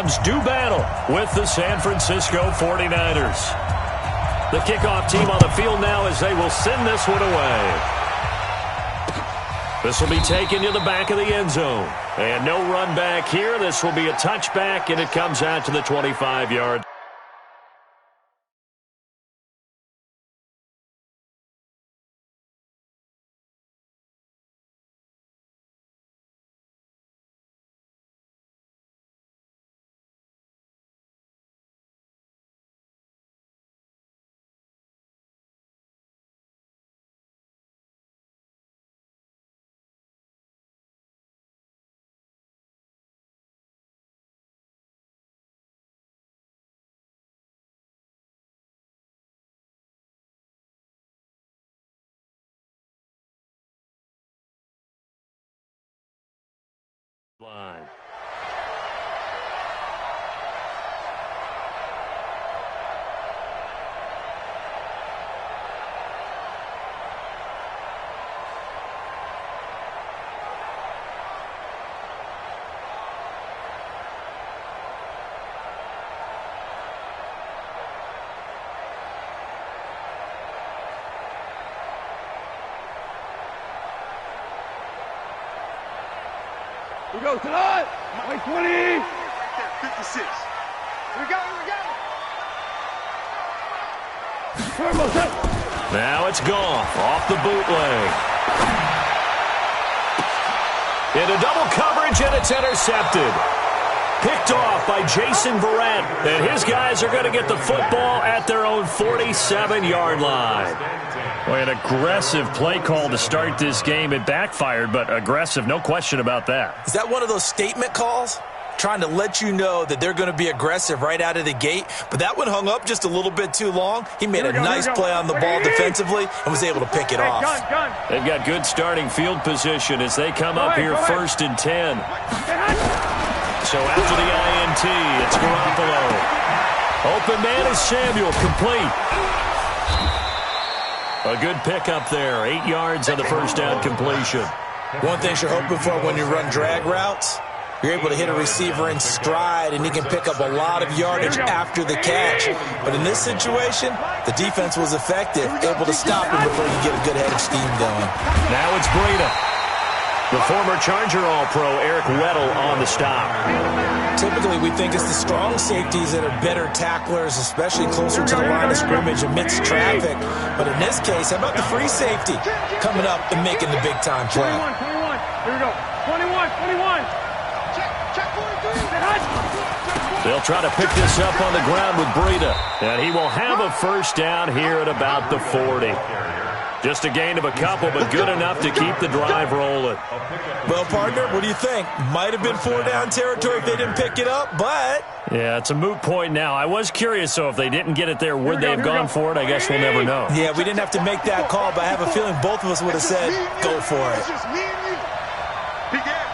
Rams do battle with the San Francisco 49ers. The kickoff team on the field now as they will send this one away. This will be taken to the back of the end zone. And no run back here. This will be a touchback, and it comes out to the 25-yard. Line. We go tonight. Wait, 20. 56. We got it. Now it's Goff off the bootleg. Into double coverage, and it's intercepted. Picked off by Jason Verrett. And his guys are going to get the football at their own 47-yard line. Boy, an aggressive play call to start this game. It backfired, but aggressive, no question about that. Is that one of those statement calls? Trying to let you know that they're going to be aggressive right out of the gate, but that one hung up just a little bit too long. He made a nice play on the ball defensively and was able to pick it off. They've got good starting field position as they come up here 1st and 10. So after the INT, it's Garoppolo. Open man is Samuel, complete. A good pickup there, 8 yards on the first down completion. One thing you're hoping for when you run drag routes, you're able to hit a receiver in stride, and he can pick up a lot of yardage after the catch. But in this situation, the defense was effective, able to stop him before you get a good head of steam going. Now it's Breida. The former Charger All-Pro Eric Weddle on the stop. Typically, we think it's the strong safeties that are better tacklers, especially closer to the line of scrimmage amidst traffic. But in this case, how about the free safety coming up and making the big-time play? 21. Here we go. 21. They'll try to pick this up on the ground with Breida. And he will have a first down here at about the 40. Just a gain of a couple, but good enough to keep the drive rolling. Well, partner, what do you think? Might have been 4-down territory if they didn't pick it up, but... Yeah, it's a moot point now. I was curious, though, if they didn't get it there, would they have gone for it? I guess we'll never know. Yeah, we didn't have to make that call, but I have a feeling both of us would have said, go for it. It's just me and you. Big gap.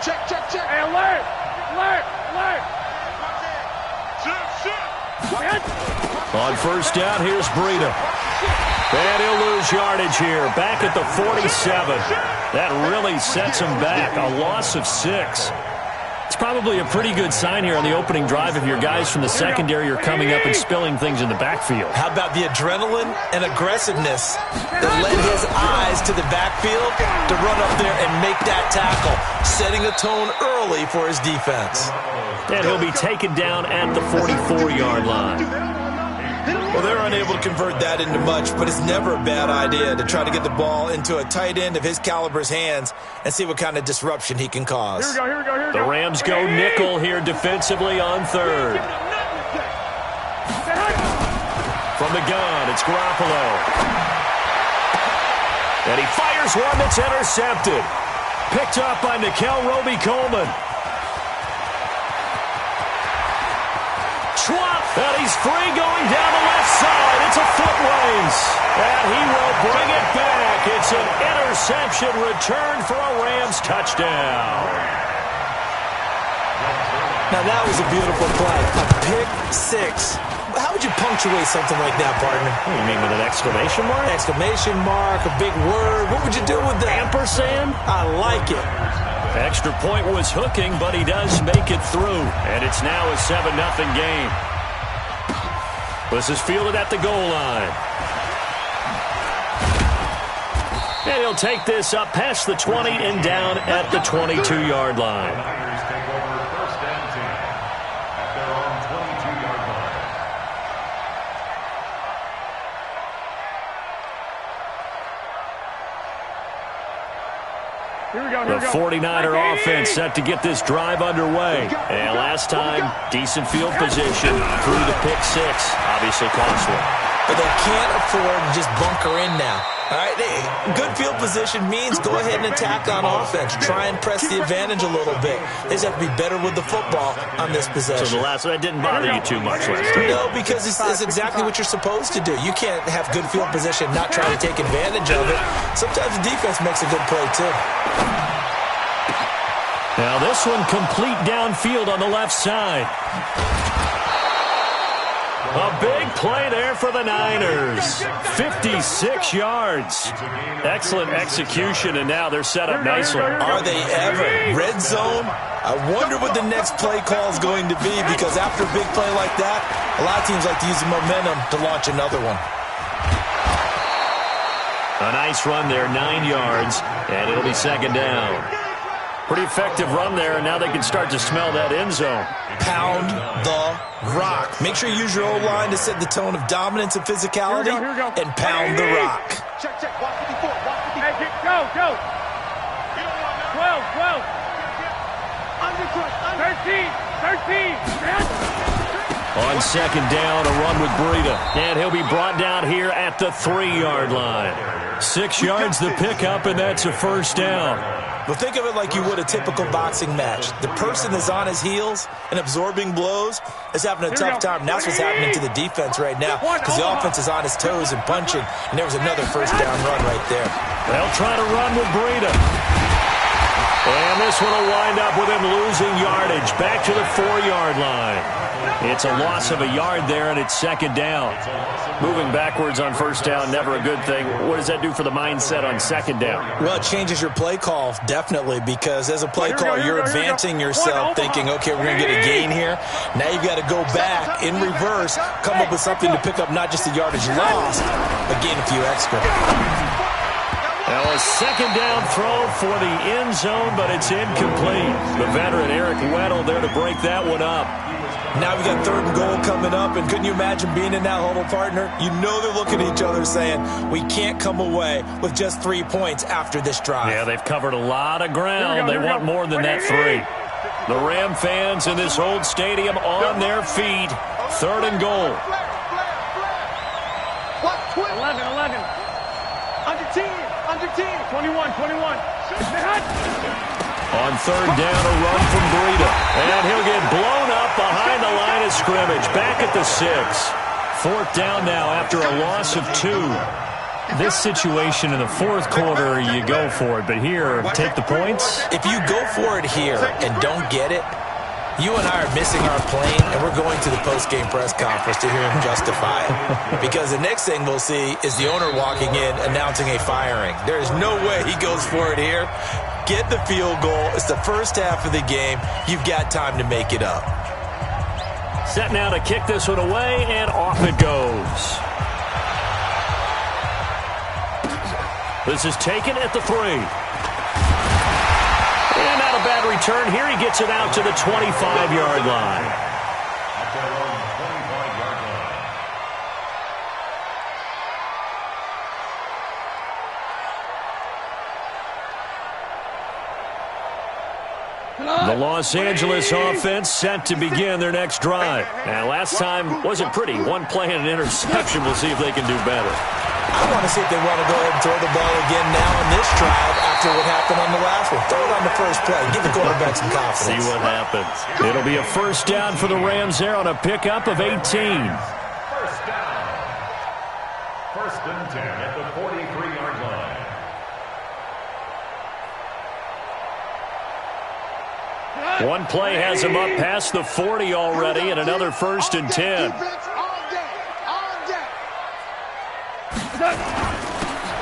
Check. Hey, alert. On first down, here's Breida. And he'll lose yardage here, back at the 47. That really sets him back, a loss of 6. It's probably a pretty good sign here on the opening drive if your guys from the secondary are coming up and spilling things in the backfield. How about the adrenaline and aggressiveness that led his eyes to the backfield to run up there and make that tackle, setting a tone early for his defense. And he'll be taken down at the 44-yard line. Well, they're unable to convert that into much, but it's never a bad idea to try to get the ball into a tight end of his caliber's hands and see what kind of disruption he can cause. Here we go. The Rams go nickel here defensively on third. From the gun, it's Garoppolo. And he fires one that's intercepted. Picked up by Nickel Roby-Coleman. And he's free going down the left side. It's a foot race. And he will bring it back. It's an interception return for a Rams touchdown. Now that was a beautiful play. A pick six. How would you punctuate something like that, partner? You mean with an exclamation mark? Exclamation mark, a big word. What would you do with that? Ampersand? I like it. Extra point was hooking, but he does make it through. And it's now a 7-0 game. This is fielded at the goal line. And he'll take this up past the 20 and down at the 22-yard line. The 49er offense set to get this drive underway. And last time, decent field position through the pick six. Obviously costly. But they can't afford to just bunker in now. All right, good field position means go ahead and attack on offense. Try and press the advantage a little bit. They just have to be better with the football on this possession. So the last one didn't bother you too much last time? No, because it's exactly what you're supposed to do. You can't have good field position, not try to take advantage of it. Sometimes the defense makes a good play, too. Now this one complete downfield on the left side. A big play there for the Niners. 56 yards. Excellent execution, and now they're set up nicely. Are they ever? Red zone? I wonder what the next play call is going to be, because after a big play like that, a lot of teams like to use the momentum to launch another one. A nice run there, 9 yards, and it'll be second down. Pretty effective run there, and now they can start to smell that end zone. Pound the rock. Make sure you use your O-line to set the tone of dominance and physicality, and pound the rock. Check, check. Watch 54. Watch 54. Hey, go, go. 12. Under crush. 13. On second down, a run with Breida. And he'll be brought down here at the 3-yard line. 6 yards the pickup, and that's a first down. Well, think of it like you would a typical boxing match. The person is on his heels and absorbing blows is having a tough time. And that's what's happening to the defense right now, because the offense is on his toes and punching. And there was another first down run right there. They'll try to run with Breida. And this one will wind up with him losing yardage. Back to the 4-yard line. It's a loss of a yard there, and it's second down. Moving backwards on first down, never a good thing. What does that do for the mindset on second down? Well, it changes your play call, definitely, because as a play call, you're advancing yourself, thinking, okay, we're going to get a gain here. Now you've got to go back in reverse, come up with something to pick up not just the yardage lost, but gain a few extra. Now a second down throw for the end zone, but it's incomplete. The veteran Eric Weddle there to break that one up. Now we got third and goal coming up, and couldn't you imagine being in that huddle, partner? You know they're looking at each other saying, we can't come away with just 3 points after this drive. Yeah, they've covered a lot of ground. They want more than that 3. The Ram fans in this old stadium on their feet. Third and goal. 11. Under 10. 21. On third down, a run from Breida. And he'll get blown up behind the line of scrimmage. Back at the 6. Fourth down now after a loss of 2. This situation in the fourth quarter, you go for it. But here, take the points. If you go for it here and don't get it, you and I are missing our plane, and we're going to the post-game press conference to hear him justify it. Because the next thing we'll see is the owner walking in announcing a firing. There is no way he goes for it here. Get the field goal. It's the first half of the game. You've got time to make it up. Set now to kick this one away, and off it goes. This is taken at the 3. And not a bad return here. He gets it out to the 25-yard line. The Los Angeles offense set to begin their next drive. Now, last time wasn't pretty. One play and an interception. We'll see if they can do better. I want to see if they want to go ahead and throw the ball again now in this drive after what happened on the last one. Throw it on the first play. Give the quarterback some confidence. See what happens. It'll be a first down for the Rams there on a pickup of 18. First down. First and 10 at the 43-yard line. One play has him up past the 40 already, and another first and 10.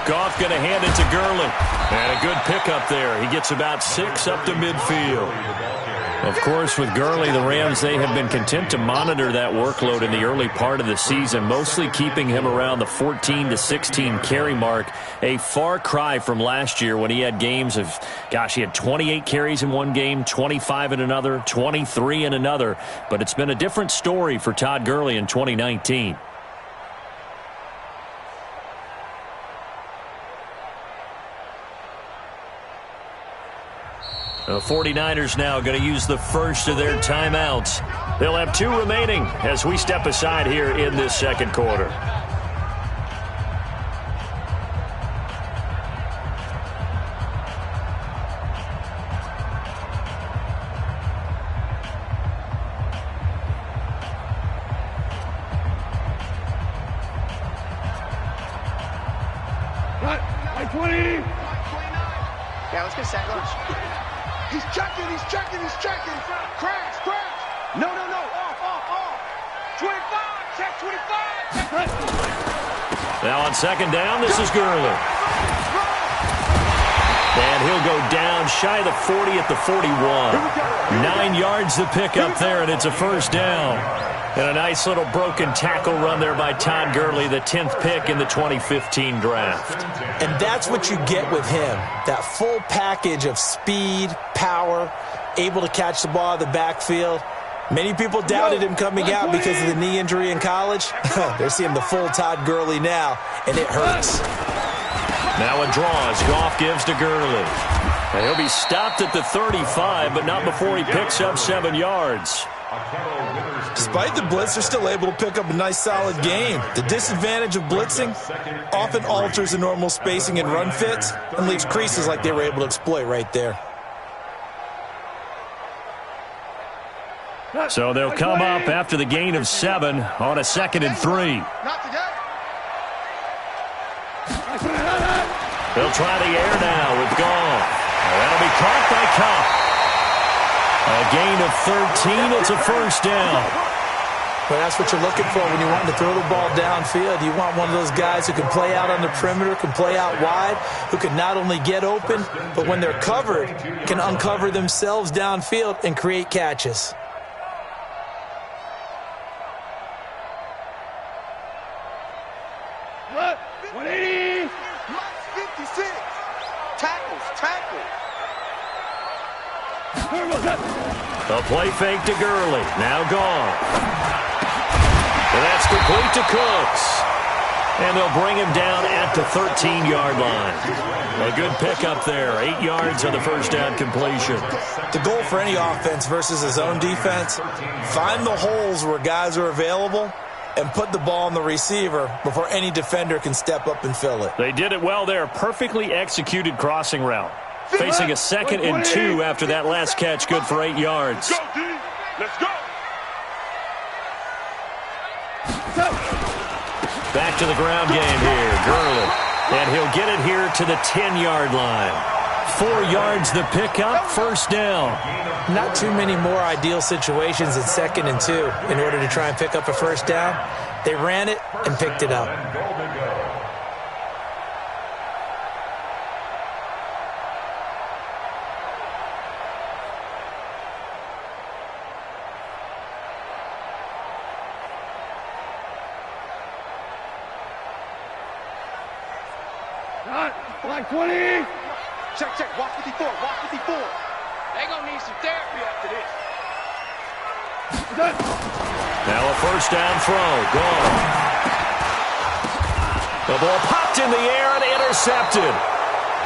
Goff going to hand it to Gurley. And a good pickup there. He gets about 6 up to midfield. Of course, with Gurley, the Rams, they have been content to monitor that workload in the early part of the season, mostly keeping him around the 14 to 16 carry mark, a far cry from last year when he had games of, gosh, he had 28 carries in one game, 25 in another, 23 in another. But it's been a different story for Todd Gurley in 2019. The 49ers now going to use the first of their timeouts. They'll have 2 remaining as we step aside here in this second quarter. Like 20. Yeah, let's get set. He's checking. Crash. No. Off. 25. Check 25. Now on second down, this is Gurley. And he'll go down shy of the 40 at the 41. 9 yards to pick up there, and it's a first down. And a nice little broken tackle run there by Todd Gurley, the 10th pick in the 2015 draft. And that's what you get with him, that full package of speed, power, able to catch the ball out of the backfield. Many people doubted him coming out because of the knee injury in college. They're seeing the full Todd Gurley now, and it hurts. Now a draw as Goff gives to Gurley. And he'll be stopped at the 35, but not before he picks up 7 yards. Despite the blitz, they're still able to pick up a nice, solid gain. The disadvantage of blitzing often alters the normal spacing and run fits and leaves creases like they were able to exploit right there. So they'll come up after the gain of 7 on a 2nd and 3. Not today. They'll try the air now with Goff. That'll be caught by Cup. A gain of 13. It's a first down. Well, that's what you're looking for when you want to throw the ball downfield. You want one of those guys who can play out on the perimeter, can play out wide, who can not only get open, but when they're covered, can uncover themselves downfield and create catches. What? 180. 56. Tackles. A play fake to Gurley. Now gone. And that's complete to Cooks. And they'll bring him down at the 13-yard line. A good pickup there. 8 yards on the first down completion. The goal for any offense versus his own defense, find the holes where guys are available and put the ball on the receiver before any defender can step up and fill it. They did it well there. Perfectly executed crossing route. Facing a 2nd and 2 after that last catch, good for 8 yards. Go, D. Let's go. Back to the ground game here, Gurley. And he'll get it here to the 10-yard line. 4 yards the pickup, first down. Not too many more ideal situations at 2nd and 2 in order to try and pick up a first down. They ran it and picked it up. Like 20. Check. Walk 54. They gonna need some therapy after this. Now a first down throw. Gone. The ball popped in the air and intercepted.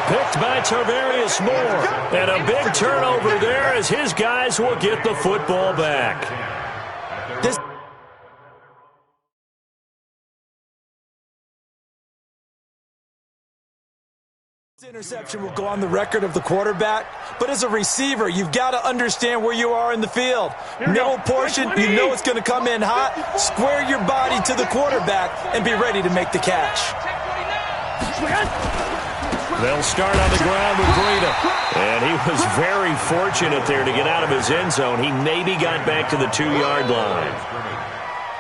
Picked by Tarvarius Moore. And a big turnover there as his guys will get the football back. This interception will go on the record of the quarterback, but as a receiver, you've got to understand where you are in the field. Middle portion, you know it's going to come in hot. Square your body to the quarterback and be ready to make the catch. They'll start on the ground with Breida. And he was very fortunate there to get out of his end zone. He maybe got back to the 2-yard line.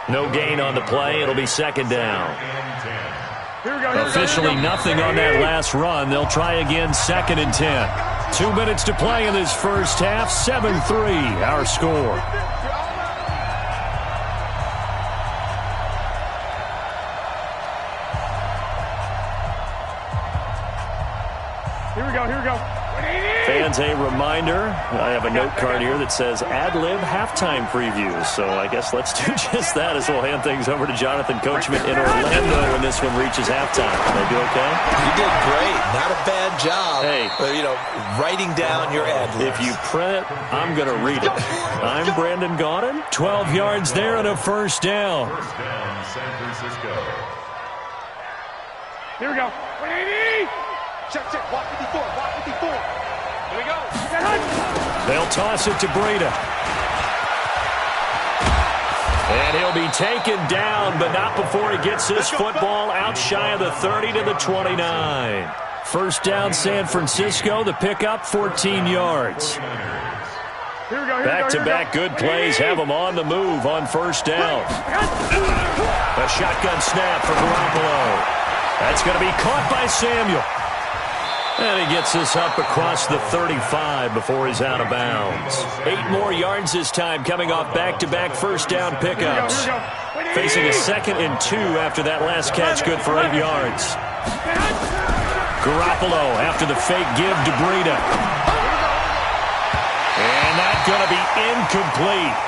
No gain on the play. It'll be second down. Officially nothing on that last run. They'll try again, 2nd and 10. 2 minutes to play in this first half. 7-3, our score. Here we go. Fans, a reminder, I have a note card here that says ad-lib halftime previews. So I guess let's do just that as we'll hand things over to Jonathan Coachman in Orlando when this one reaches halftime. Can they do okay? You did great. Not a bad job. Hey. But, writing down your ad-libs. If you print it, I'm going to read it. I'm Brandon Gaudin. 12 yards there and a first down. First down, San Francisco. Here we go. 180. Check. Walk 54. Here we go. They'll toss it to Breida. And he'll be taken down, but not before he gets this football out shy of the 30 to the 29. First down, San Francisco. The pickup, 14 yards. Here we go. Back-to-back good plays have them on the move on first down. A shotgun snap for Garoppolo. That's going to be caught by Samuel. And he gets this up across the 35 before he's out of bounds. 8 more yards this time coming off back-to-back first down pickups. Facing a 2nd and 2 after that last catch, good for 8 yards. Garoppolo after the fake give to Breida. And that's going to be incomplete.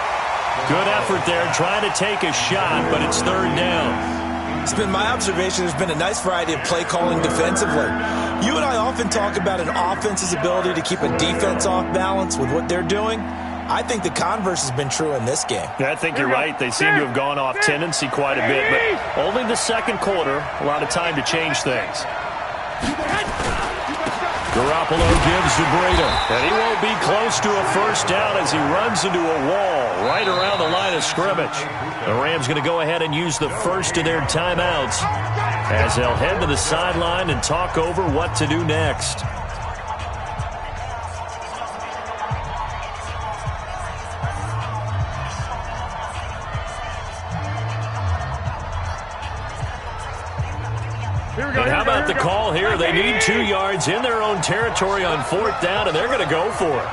Good effort there trying to take a shot, but it's 3rd down. It's been my observation there's been a nice variety of play calling defensively. You and I often talk about an offense's ability to keep a defense off balance with what they're doing. I think the converse has been true in this game. Yeah, I think you're right. They seem to have gone off tendency quite a bit, but only the second quarter, a lot of time to change things. Garoppolo gives to Breida, and he won't be close to a first down as he runs into a wall right around the line of scrimmage. The Rams going to go ahead and use the first of their timeouts as they'll head to the sideline and talk over what to do next. And how about the call here? They need 2 yards in their own territory on 4th down, and they're going to go for it.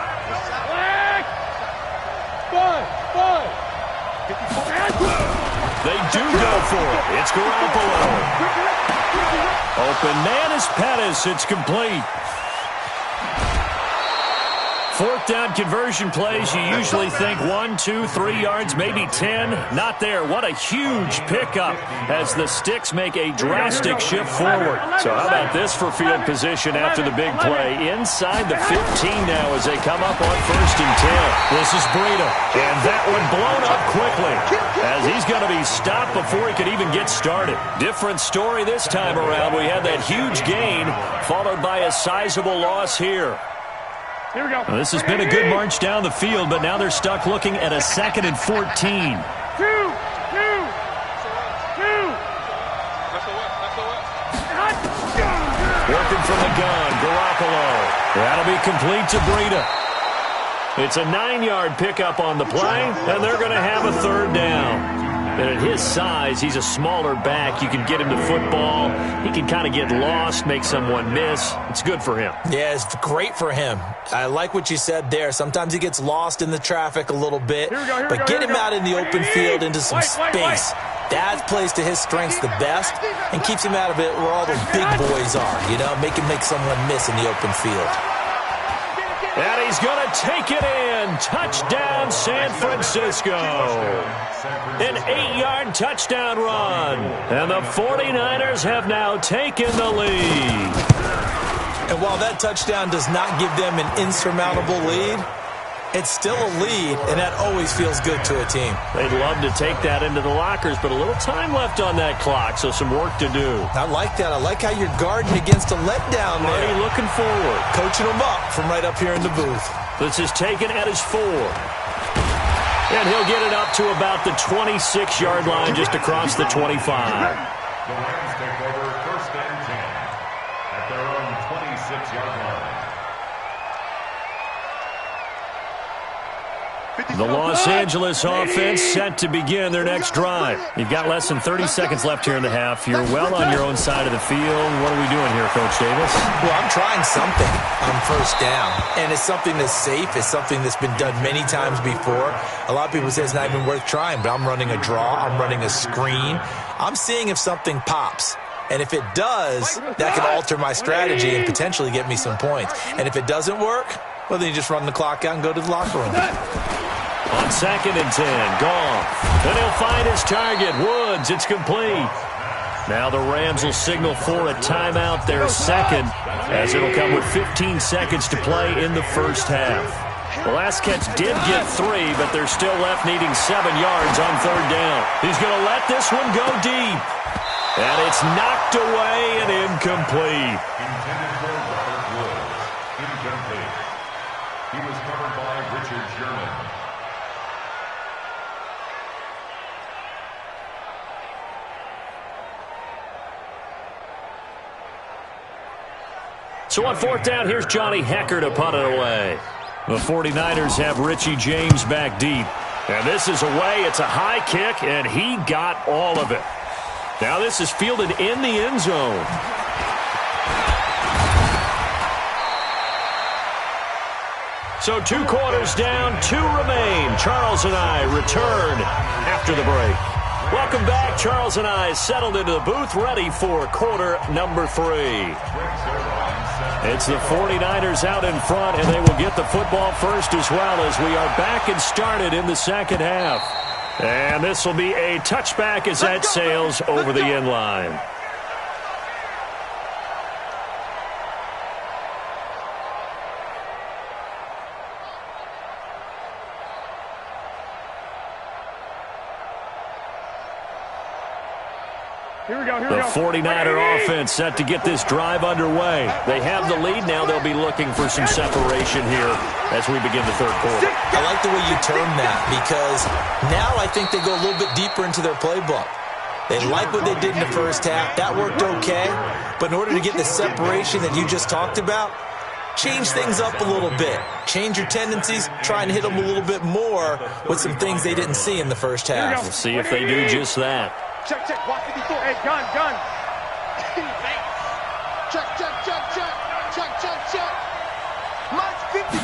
They do go for it. It's Garoppolo. Open man is Pettis. It's complete. 4th down conversion plays, you usually think 1, 2, 3 yards, maybe 10. Not there. What a huge pickup as the Sticks make a drastic shift forward. So how about this for field position after the big play? Inside the 15 now as they come up on 1st and 10. This is Breida. And that one blown up quickly as he's going to be stopped before he could even get started. Different story this time around. We had that huge gain followed by a sizable loss here. Here we go. Well, this has been a good march down the field, but now they're stuck looking at a 2nd and 14. Working from the gun, Garoppolo. That'll be complete to Breida. It's a 9-yard pickup on the play, and they're going to have a 3rd down. And at his size, he's a smaller back. You can get him to football. He can kind of get lost, make someone miss. It's good for him. Yeah, it's great for him. I like what you said there. Sometimes he gets lost in the traffic a little bit. But get him out in the open field into some space. That plays to his strengths the best and keeps him out of it where all the big boys are. Make him make someone miss in the open field. And he's going to take it in. Touchdown, San Francisco. An 8-yard touchdown run. And the 49ers have now taken the lead. And while that touchdown does not give them an insurmountable lead, it's still a lead, and that always feels good to a team. They'd love to take that into the lockers, but a little time left on that clock, so some work to do. I like that. I like how you're guarding against a letdown there. Already looking forward. Coaching them up from right up here in the booth. This is taken at his 4. And he'll get it up to about the 26-yard line, just across the 25. The Rams take over 1st and 10 at their own 26-yard line. The Los Angeles offense set to begin their next drive. You've got less than 30 seconds left here in the half. You're well on your own side of the field. What are we doing here, Coach Davis? Well, I'm trying something on first down, and it's something that's safe. It's something that's been done many times before. A lot of people say it's not even worth trying, but I'm running a draw. I'm running a screen. I'm seeing if something pops. And if it does, that can alter my strategy and potentially get me some points. And if it doesn't work, well, then you just run the clock out and go to the locker room. On 2nd and 10, Goff. Then he'll find his target, Woods. It's complete. Now the Rams will signal for a timeout, their second, as it'll come with 15 seconds to play in the first half. The last catch did get 3, but they're still left needing 7 yards on 3rd down. He's going to let this one go deep. And it's knocked away and incomplete. Intended for Robert Woods. Incomplete. He was covered by Richard Sherman. So on 4th down, here's Johnny Hecker to punt it away. The 49ers have Richie James back deep. And this is away. It's a high kick, and he got all of it. Now this is fielded in the end zone. So 2 quarters down, 2 remain. Charles and I return after the break. Welcome back. Charles and I settled into the booth, ready for quarter number 3. It's the 49ers out in front, and they will get the football first as well as we are back and started in the second half. And this will be a touchback as that sails over the end line. The 49er offense set to get this drive underway. They have the lead now. They'll be looking for some separation here as we begin the 3rd quarter. I like the way you term that because now I think they go a little bit deeper into their playbook. They like what they did in the first half. That worked okay. But in order to get the separation that you just talked about, change things up a little bit. Change your tendencies. Try and hit them a little bit more with some things they didn't see in the first half. We'll see if they do just that. Check, check, watch 54. Hey, gun. Check, check, check, check. Check, check, check. March 50.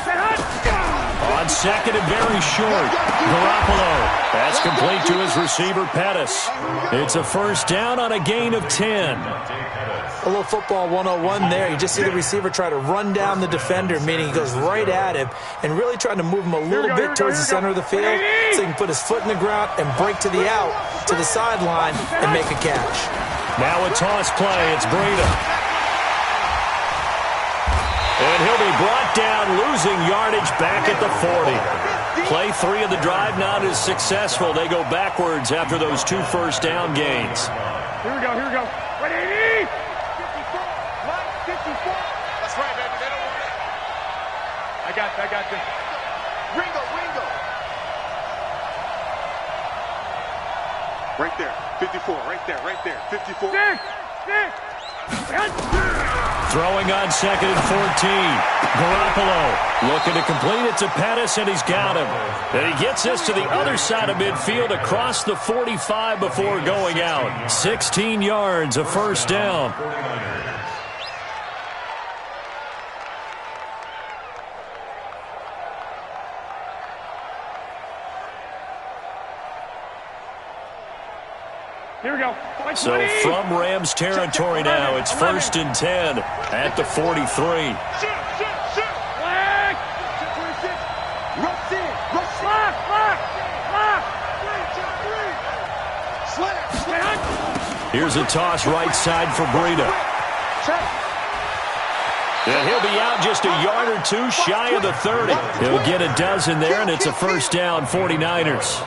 On 2nd and very short, Garoppolo. That's complete to his receiver, Pettis. It's a first down on a gain of 10. A little football 101 there. You just see the receiver try to run down the defender, meaning he goes right at him and really trying to move him a little bit towards the center of the field so he can put his foot in the ground and break to the out, to the sideline, and make a catch. Now a toss play. It's Breida. And he'll be brought down, losing yardage back at the 40. Play 3 of the drive not as successful. They go backwards after those 2 first down gains. Here we go. 180. 54. That's right, baby. They don't want it. I got this. Ringo. Right there. 54. Right there. 54. Six. Throwing on 2nd and 14. Garoppolo looking to complete it to Pettis, and he's got him. And he gets this to the other side of midfield across the 45 before going out. 16 yards, a first down. Here we go. So from Rams territory now, it's 1st and 10 at the 43. Flag. Here's a toss right side for Breida. And he'll be out just a yard or 2 shy of the 30. He'll get a dozen there, and it's a first down, 49ers.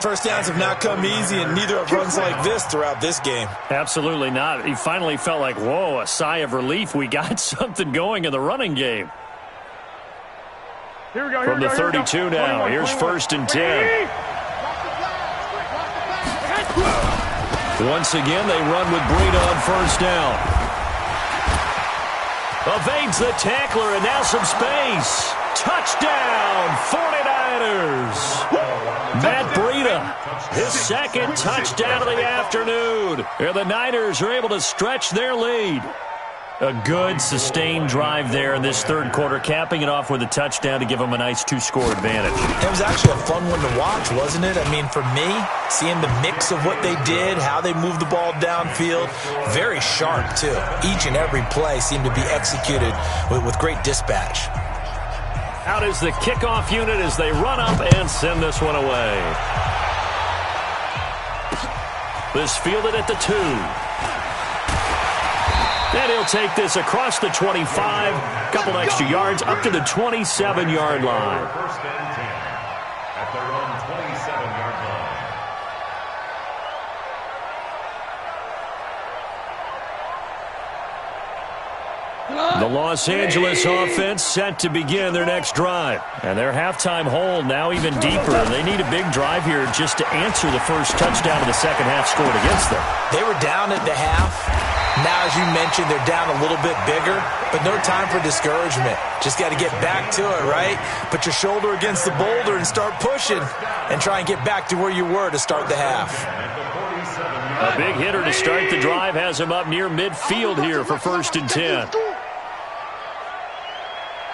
First downs have not come easy, and neither have runs like this throughout this game. Absolutely not. He finally felt like, whoa, a sigh of relief. We got something going in the running game. Here we go. From the 32 now, here's 1st and 10. Once again, they run with Breida on first down. Evades the tackler, and now some space. Touchdown, 49ers. 49ers. Matt Breida, his second touchdown of the afternoon. And the Niners are able to stretch their lead. A good, sustained drive there in this third quarter, capping it off with a touchdown to give them a nice two-score advantage. It was actually a fun one to watch, wasn't it? I mean, for me, seeing the mix of what they did, how they moved the ball downfield, very sharp, too. Each and every play seemed to be executed with great dispatch. Out is the kickoff unit as they run up and send this one away. This fielded at the 2. And he'll take this across the 25, couple extra yards, up to the 27-yard line. First and 10 at their own 27-yard line. The Los Angeles offense set to begin their next drive. And their halftime hole now even deeper. They need a big drive here just to answer the first touchdown of the second half scored against them. They were down at the half. Now, as you mentioned, they're down a little bit bigger, but no time for discouragement. Just got to get back to it, right? Put your shoulder against the boulder and start pushing and try and get back to where you were to start the half. A big hitter to start the drive has him up near midfield here for first and 10.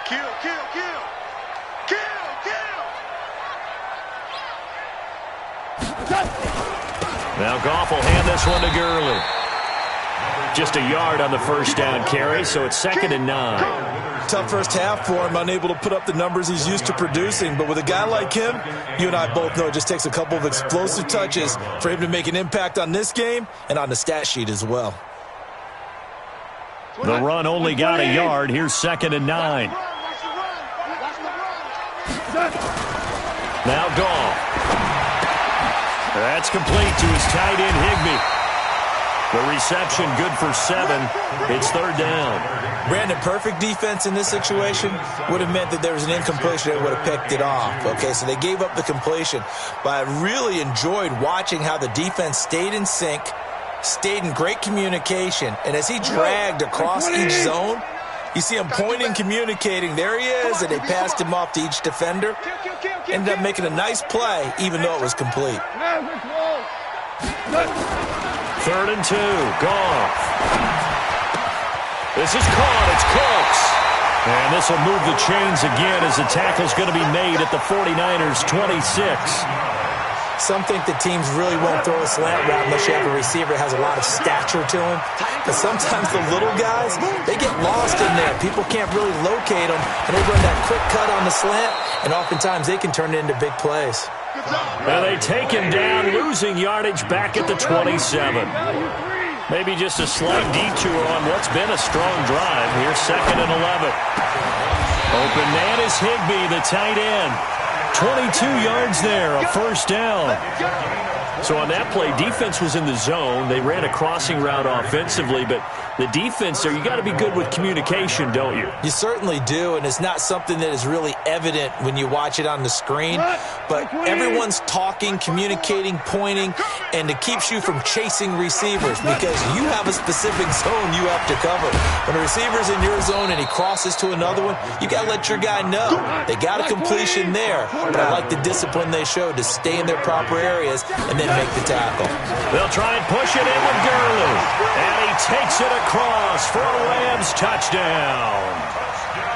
Kill, kill, kill. Kill, kill. Now Goff will hand this one to Gurley. Just a yard on the first down carry, so it's second and 9. Tough first half for him, unable to put up the numbers he's used to producing. But with a guy like him, you and I both know it just takes a couple of explosive touches for him to make an impact on this game and on the stat sheet as well. The run only got a yard. Here's second and 9. Now Goff. That's complete to his tight end, Higbee. The reception good for 7. It's third down. Brandon, perfect defense in this situation would have meant that there was an incompletion that would have picked it off. Okay, so they gave up the completion. But I really enjoyed watching how the defense stayed in sync, stayed in great communication. And as he dragged across each zone, you see him pointing, communicating. There he is, and they passed him off to each defender. Ended up making a nice play, even though it was complete. Third and 2. Goff. This is caught. It's close. And this will move the chains again as the tackle's going to be made at the 49ers' 26. Some think that teams really won't throw a slant route unless you have a receiver that has a lot of stature to him. But sometimes the little guys, they get lost in there. People can't really locate them, and they run that quick cut on the slant, and oftentimes they can turn it into big plays. And they take him down, losing yardage back at the 27. Maybe just a slight detour on what's been a strong drive. Here's second and 11. Open man is Higbee, the tight end. 22 yards there, a first down. So on that play, defense was in the zone. They ran a crossing route offensively, but the defense there, you got to be good with communication, don't you? You certainly do, and it's not something that is really evident when you watch it on the screen. But everyone's talking, communicating, pointing, and it keeps you from chasing receivers because you have a specific zone you have to cover. When a receiver's in your zone and he crosses to another one, you got to let your guy know. They got a completion there, but I like the discipline they showed to stay in their proper areas and then make the tackle. They'll try and push it in with Gurley. And he takes it across for a Rams touchdown.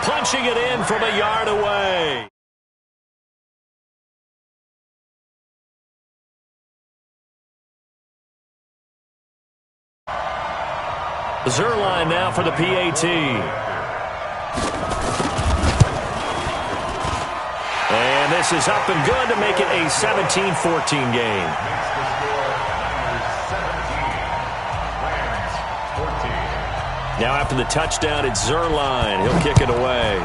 Punching it in from a yard away. Zerline now for the PAT. And this is up and good to make it a 17-14 game. Now after the touchdown, it's Zerline. He'll kick it away.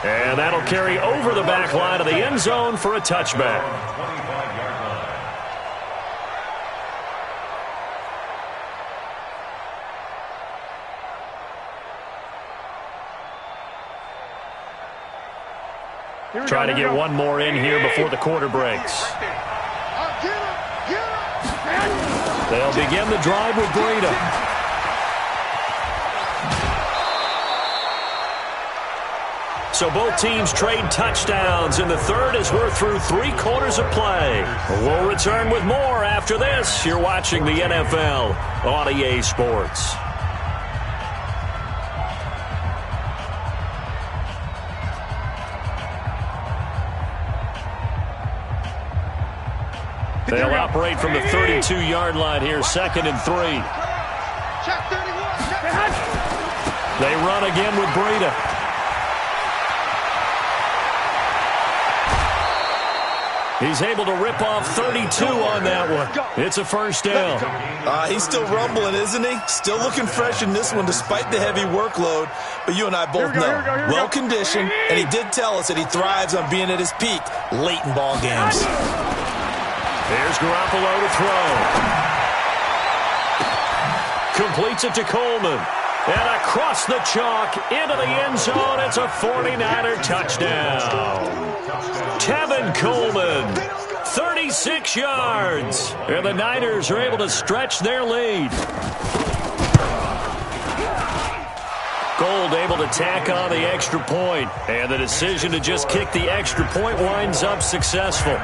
And that'll carry over the back line of the end zone for a touchback. Trying to get one more in here before the quarter breaks. They'll begin the drive with Breida. So both teams trade touchdowns in the third as we're through 3 quarters of play. We'll return with more after this. You're watching the NFL on EA Sports. They'll operate from the 32-yard line here, 2nd and 3. They run again with Breida. He's able to rip off 32 on that one. It's a first down. He's still rumbling, isn't he? Still looking fresh in this one despite the heavy workload. But you and I both know, well-conditioned, and he did tell us that he thrives on being at his peak late in ball games. Here's Garoppolo to throw. Completes it to Coleman. And across the chalk into the end zone. It's a 49er touchdown. Tevin Coleman, 36 yards. And the Niners are able to stretch their lead. Gold able to tack on the extra point. And the decision to just kick the extra point winds up successful.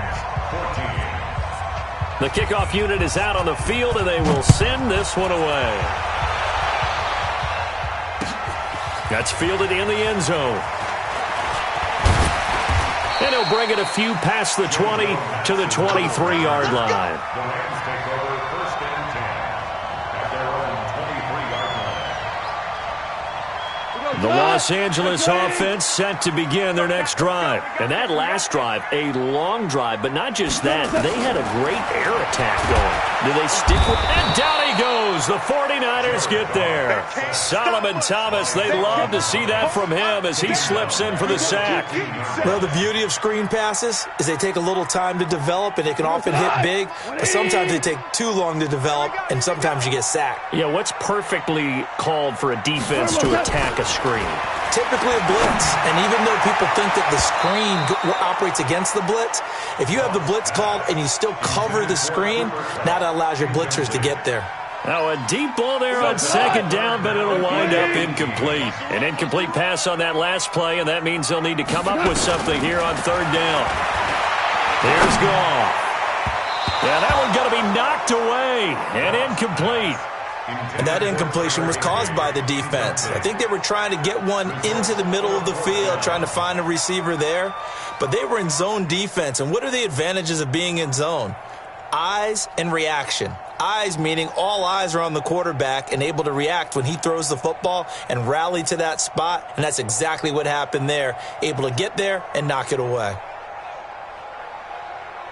The kickoff unit is out on the field, and they will send this one away. That's fielded in the end zone. And he'll bring it a few past the 20 to the 23-yard line. The Rams take over 1st and 10 at their own 23-yard line. The Los Angeles offense set to begin their next drive. And that last drive, a long drive, but not just that. They had a great air attack going. Do they stick with it? And down he goes. The 49ers get there. Solomon Thomas, they love to see that from him as he slips in for the sack. Well, the beauty of screen passes is they take a little time to develop, and they can often hit big, but sometimes they take too long to develop, and sometimes you get sacked. Yeah, what's perfectly called for a defense to attack a screen? Typically a blitz, and even though people think that the screen operates against the blitz, if you have the blitz called and you still cover the screen, now that allows your blitzers to get there. Now a deep ball there on 2nd down, but it'll wind up incomplete. An incomplete pass on that last play, and that means they'll need to come up with something here on 3rd down. Here's Goff. Yeah, that one going to be knocked away and incomplete. And that incompletion was caused by the defense. I think they were trying to get one into the middle of the field, trying to find a receiver there. But they were in zone defense. And what are the advantages of being in zone? Eyes and reaction. Eyes meaning all eyes are on the quarterback and able to react when he throws the football and rally to that spot. And that's exactly what happened there. Able to get there and knock it away.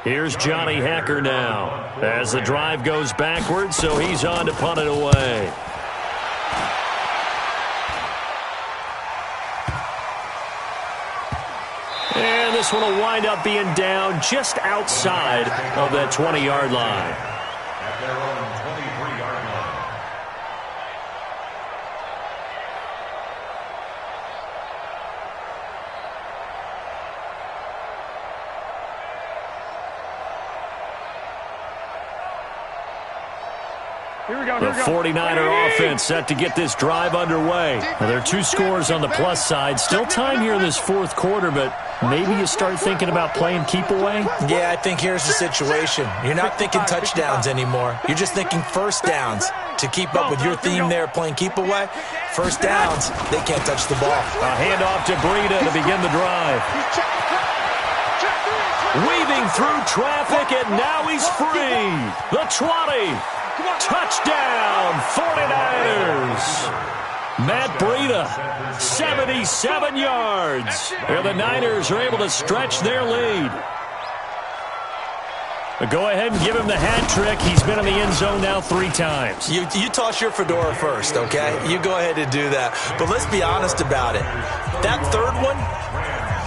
Here's Johnny Hekker now as the drive goes backwards, so he's on to punt it away. And this one will wind up being down just outside of that 20-yard line. At their own 23-yard line. The 49er offense set to get this drive underway. Now, there are 2 scores on the plus side. Still time here in this 4th quarter, but maybe you start thinking about playing keep away? Yeah, I think here's the situation. You're not thinking touchdowns anymore. You're just thinking first downs. To keep up with your theme there, playing keep away, first downs, they can't touch the ball. A handoff to Breida to begin the drive. Weaving through traffic, and now he's free. The 20. Touchdown, 49ers. Matt Breida, 77 yards. And the Niners are able to stretch their lead. Go ahead and give him the hat trick. He's been in the end zone now 3 times. You toss your fedora first, okay? You go ahead and do that. But let's be honest about it. That 3rd one,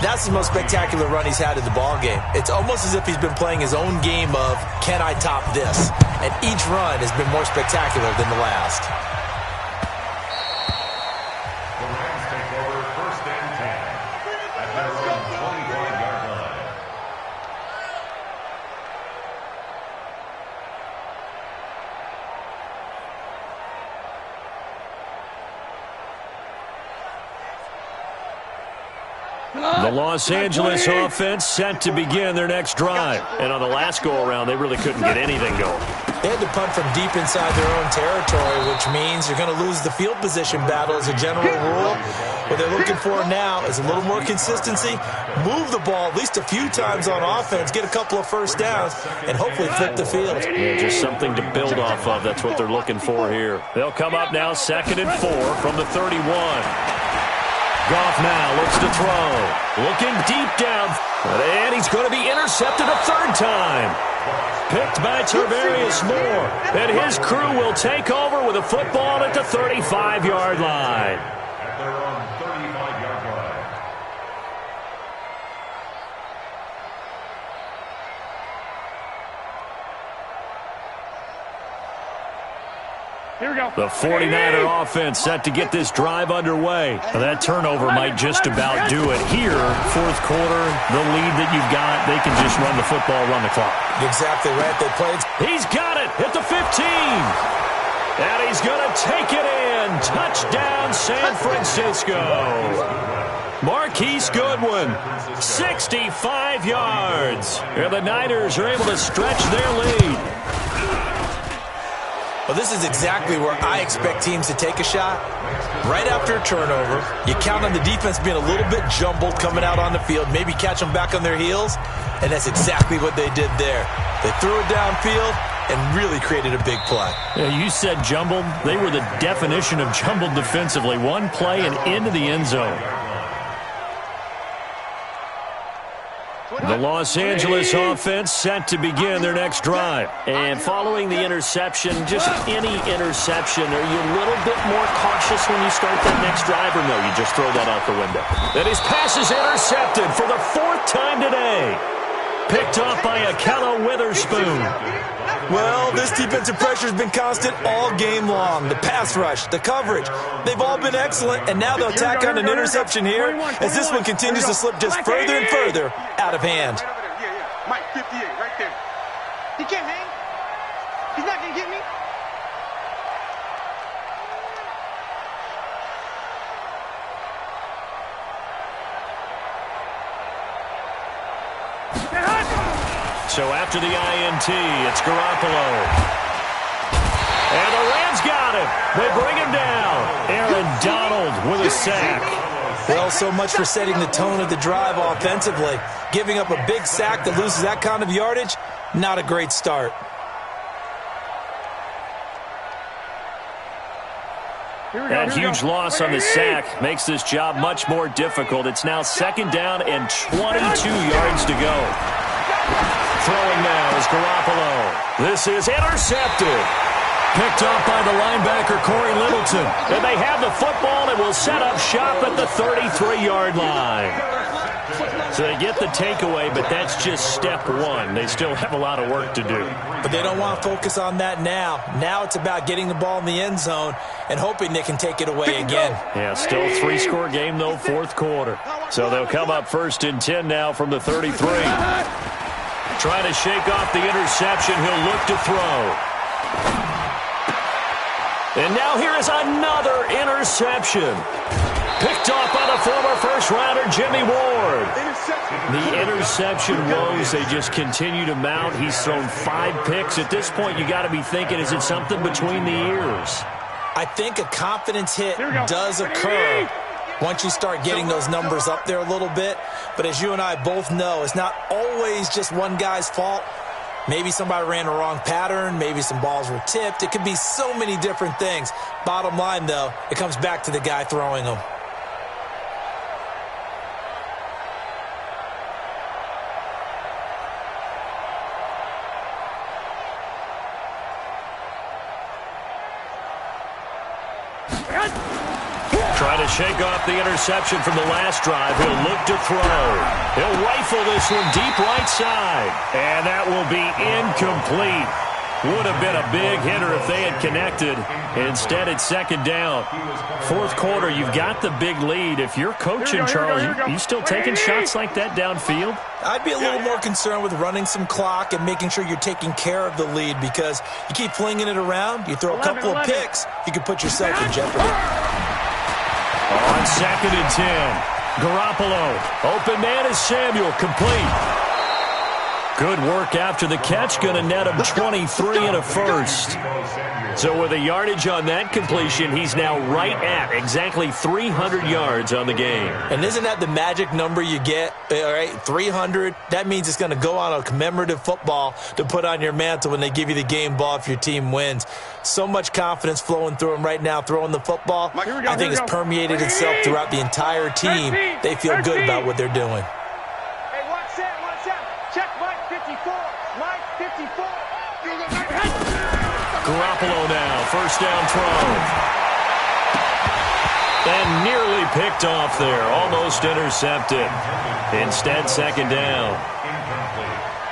that's the most spectacular run he's had in the ballgame. It's almost as if he's been playing his own game of, can I top this? And each run has been more spectacular than the last. The Rams take over 1st and 10 at their own 25-yard line. The Los Angeles offense set to begin their next drive. And on the last go-around, they really couldn't get anything going. They had to punt from deep inside their own territory, which means you're going to lose the field position battle as a general rule. What they're looking for now is a little more consistency, move the ball at least a few times on offense, get a couple of first downs, and hopefully flip the field. Yeah, just something to build off of. That's what they're looking for here. They'll come up now 2nd and 4 from the 31. Goff now looks to throw. Looking deep down. And he's going to be intercepted a third time. Picked by Tarvarius Moore. And his crew will take over with a football at the 35-yard line. At their own 35-yard line. Here we go. The 49er offense set to get this drive underway. Now that turnover might just about do it. Here, fourth quarter, the lead that you've got, they can just run the football, run the clock. Exactly right. They played. He's got it at the 15. And he's going to take it in. Touchdown, San Francisco. Marquise Goodwin, 65 yards. And the Niners are able to stretch their lead. Well, this is exactly where I expect teams to take a shot. Right after a turnover, you count on the defense being a little bit jumbled coming out on the field, maybe catch them back on their heels, and that's exactly what they did there. They threw it downfield and really created a big play. Yeah, you said jumbled. They were the definition of jumbled defensively. One play and into the end zone. The Los Angeles offense set to begin their next drive. And following the interception, just any interception, are you a little bit more cautious when you start that next drive, or no, you just throw that out the window? And his pass is intercepted for the 4th time today. Picked off by Akello Witherspoon. Well, this defensive pressure has been constant all game long. The pass rush, the coverage, they've all been excellent, and now they'll tack on an interception here as this one continues to slip just further and further out of hand. Yeah. Mike, 58, right there. He can't hang. He's not going to get me. So after the INT, it's Garoppolo. And the Rams got him. They bring him down. Aaron Donald with a sack. Well, so much for setting the tone of the drive offensively. Giving up a big sack that loses that kind of yardage, not a great start. That huge loss on the sack makes this job much more difficult. It's now 2nd down and 22 yards to go. Throwing now is Garoppolo. This is intercepted. Picked off by the linebacker, Corey Littleton. And they have the football and will set up shop at the 33-yard line. So they get the takeaway, but that's just step one. They still have a lot of work to do. But they don't want to focus on that now. Now it's about getting the ball in the end zone and hoping they can take it away again. Yeah, still a 3-score game, though, 4th quarter. So they'll come up 1st and 10 now from the 33. Trying to shake off the interception. He'll look to throw. And now here is another interception. Picked off by the former first-rounder, Jimmy Ward. The interception woes, they just continue to mount. He's thrown 5 picks. At this point, you got to be thinking, is it something between the ears? I think a confidence hit does occur once you start getting those numbers up there a little bit. But as you and I both know, it's not always just one guy's fault. Maybe somebody ran the wrong pattern. Maybe some balls were tipped. It could be so many different things. Bottom line, though, it comes back to the guy throwing them. Try to shake off the interception from the last drive. He'll look to throw. He'll rifle this one deep right side. And that will be incomplete. Would have been a big hitter if they had connected. Instead, it's 2nd down. 4th quarter, you've got the big lead. If you're coaching, Charles, you still taking shots like that downfield? I'd be a little more concerned with running some clock and making sure you're taking care of the lead, because you keep flinging it around, you throw a couple of picks, you can put yourself in jeopardy. On 2nd and 10. Garoppolo. Open man is Samuel. Complete. Good work after the catch. Going to net him 23 and a first. So with a yardage on that completion, he's now right at exactly 300 yards on the game. And isn't that the magic number you get? All right, 300. That means it's going to go on a commemorative football to put on your mantle when they give you the game ball if your team wins. So much confidence flowing through him right now, throwing the football. I think it's permeated itself throughout the entire team. They feel good about what they're doing. Hey, watch that. Check Mike 54. Mike 54. Garoppolo now, first down throw. And nearly picked off there, almost intercepted. Instead, second down.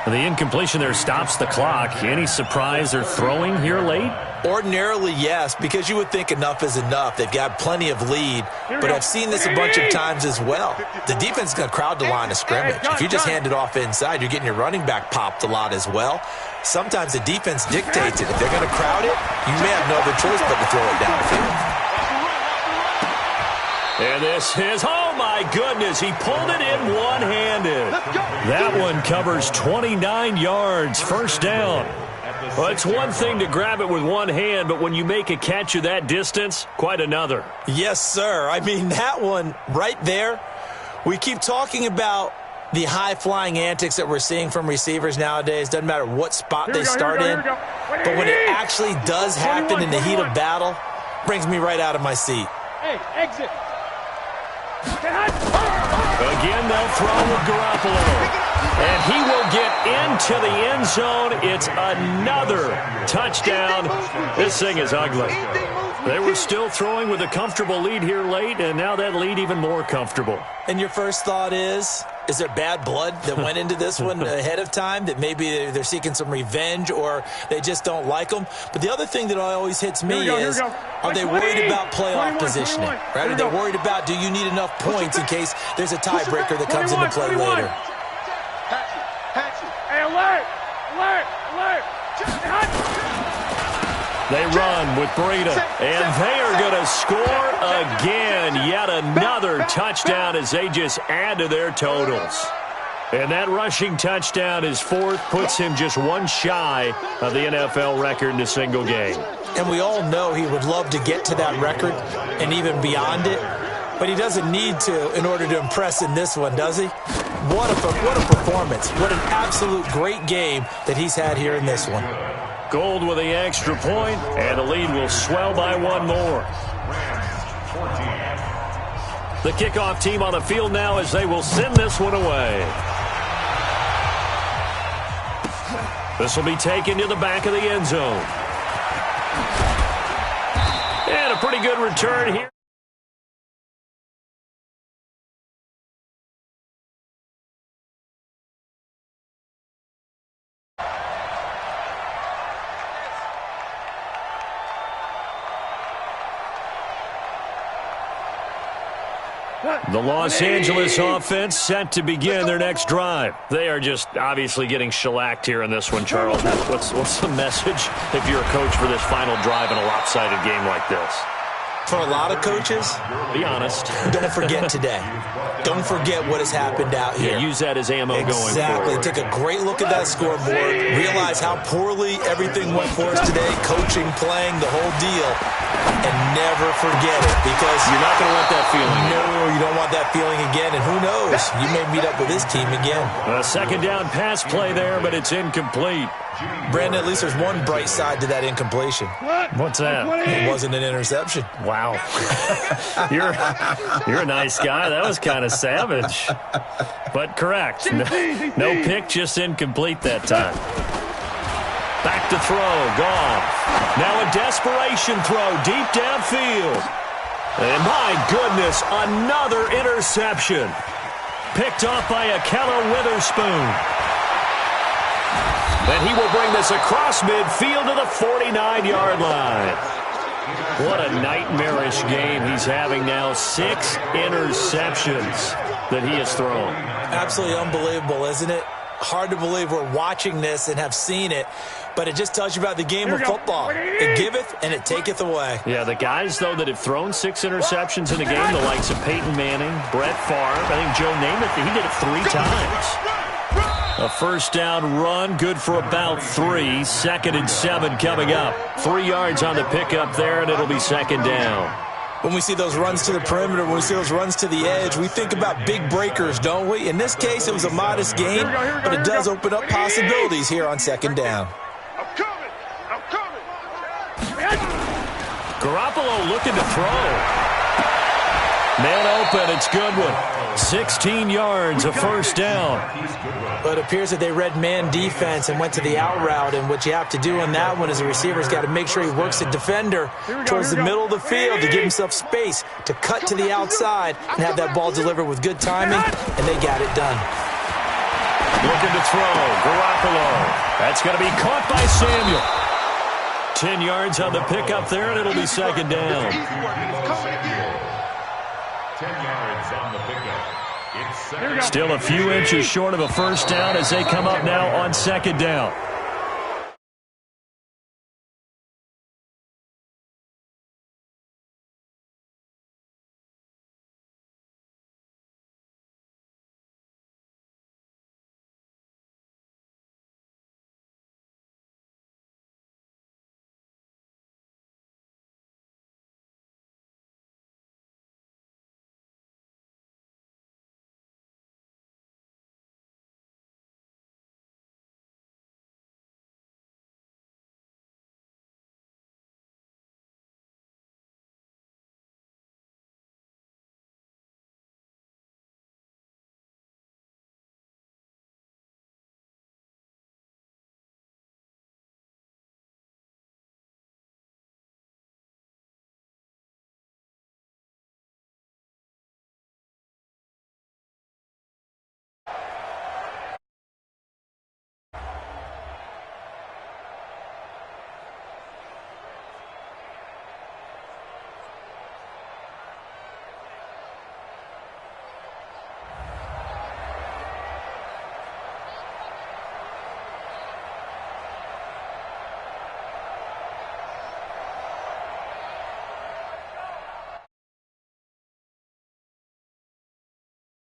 The incompletion there stops the clock. Any surprise they're throwing here late? Ordinarily, yes, because you would think enough is enough. They've got plenty of lead, but I've seen this a bunch of times as well. The defense is going to crowd the line of scrimmage. If you just hand it off inside, you're getting your running back popped a lot as well. Sometimes the defense dictates it. If they're going to crowd it, you may have no other choice but to throw it downfield. And this is, oh my goodness, he pulled it in one-handed. That one covers 29 yards, first down. Well, it's one thing to grab it with one hand, but when you make a catch of that distance, quite another. Yes, sir. I mean, that one right there, we keep talking about the high-flying antics that we're seeing from receivers nowadays. Doesn't matter what spot they start in. But when it actually does happen in the heat of battle, brings me right out of my seat. Hey, exit. Again, they'll throw with Garoppolo. And he will get into the end zone. It's another touchdown. This thing is ugly. They were still throwing with a comfortable lead here late, and now that lead even more comfortable. And your first thought is there bad blood that went into this one ahead of time, that maybe they're seeking some revenge or they just don't like them? But the other thing that always hits me is, are they worried about playoff positioning? Right? Are they worried about, do you need enough points in case there's a tiebreaker that comes into play later? Hey, alert! Alert! Alert! They run with Breida, and they are going to score again. Yet another touchdown as they just add to their totals. And that rushing touchdown, his fourth, puts him just one shy of the NFL record in a single game. And we all know he would love to get to that record and even beyond it, but he doesn't need to in order to impress in this one, does he? What a performance. What an absolute great game that he's had here in this one. Gold with the extra point, and the lead will swell by one more. The kickoff team on the field now as they will send this one away. This will be taken to the back of the end zone. And a pretty good return here. The Los Angeles offense set to begin their next drive. They are just obviously getting shellacked here in this one, Charles. What's the message if you're a coach for this final drive in a lopsided game like this? For a lot of coaches, be honest. Don't forget today. Don't forget what has happened out here. Yeah, use that as ammo going forward. Exactly. Take a great look at that scoreboard. Realize how poorly everything went for us today. Coaching, playing, the whole deal. And never forget it, because you're not going to want that feeling. No, you don't want that feeling again. And who knows? You may meet up with this team again. A second down pass play there, but it's incomplete. Brandon, at least there's one bright side to that incompletion. What's that? It wasn't an interception. Wow. You're a nice guy. That was kind of savage. But correct. No pick, just incomplete that time. Back to throw. Goff. Now a desperation throw deep downfield. And my goodness, another interception. Picked off by Akello Witherspoon. And he will bring this across midfield to the 49-yard line. What a nightmarish game he's having now. 6 interceptions that he has thrown. Absolutely unbelievable, isn't it? Hard to believe we're watching this and have seen it. but it just tells you about the game of football. It giveth and it taketh away. Yeah, the guys, though, that have thrown 6 interceptions in a game, the likes of Peyton Manning, Brett Favre, I think Joe Namath, he did it 3 times. A first down run, good for about 3. 2nd and 7 coming up. 3 yards on the pickup there, and it'll be 2nd down. When we see those runs to the perimeter, when we see those runs to the edge, we think about big breakers, don't we? In this case, it was a modest gain, but it does open up possibilities here on 2nd down. I'm coming. Garoppolo looking to throw. Man open, it's Goodwin. 16 yards, a first down. But it appears that they read man defense and went to the out route, and what you have to do on that one is the receiver's got to make sure he works the defender towards the middle of the field to give himself space to cut to the outside and have that ball delivered with good timing, and they got it done. Looking to throw, Garoppolo. That's going to be caught by Samuel. 10 yards on the pickup there, and it'll be 2nd down. 10 yards on the pickup. It's 2nd. Still a few inches short of a first down as they come up now on 2nd down.